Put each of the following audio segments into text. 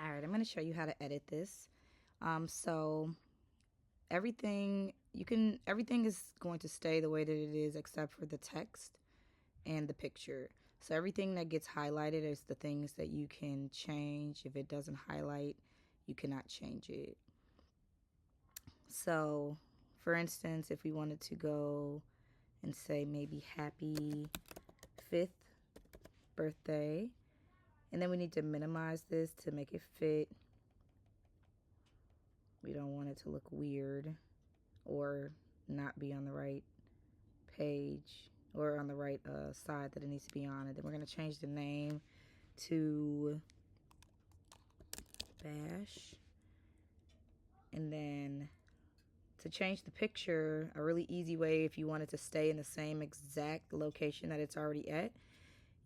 All right, I'm going to show you how to edit this. So everything is going to stay the way that it is except for the text and the picture. So everything that gets highlighted is the things that you can change. If it doesn't highlight, you cannot change it. So for instance, if we wanted to go and say maybe happy 5th birthday, and then we need to minimize this to make it fit. We don't want it to look weird or not be on the right page or on the right side that it needs to be on. And then we're going to change the name to Bash. And then to change the picture, a really easy way, if you wanted to stay in the same exact location that it's already at,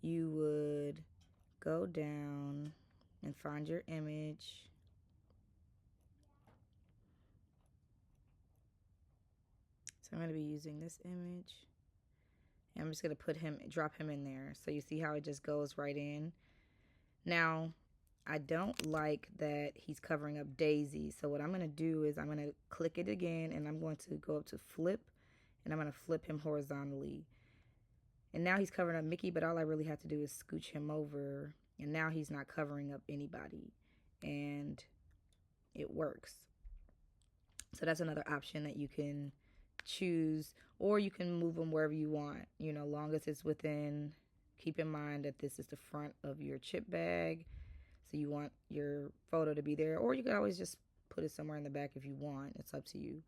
you would go down and find your image. So I'm going to be using this image. And I'm just going to drop him in there. So you see how it just goes right in. Now, I don't like that he's covering up Daisy. So what I'm going to do is I'm going to click it again, and I'm going to go up to flip, and I'm going to flip him horizontally. And now he's covering up Mickey, but all I really have to do is scooch him over, and now he's not covering up anybody. And it works. So that's another option that you can choose, or you can move them wherever you want, you know, long as it's within. Keep in mind that this is the front of your chip bag, so you want your photo to be there, or you can always just put it somewhere in the back if you want. It's up to you,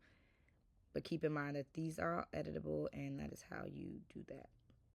but keep in mind that these are all editable, and that is how you do that.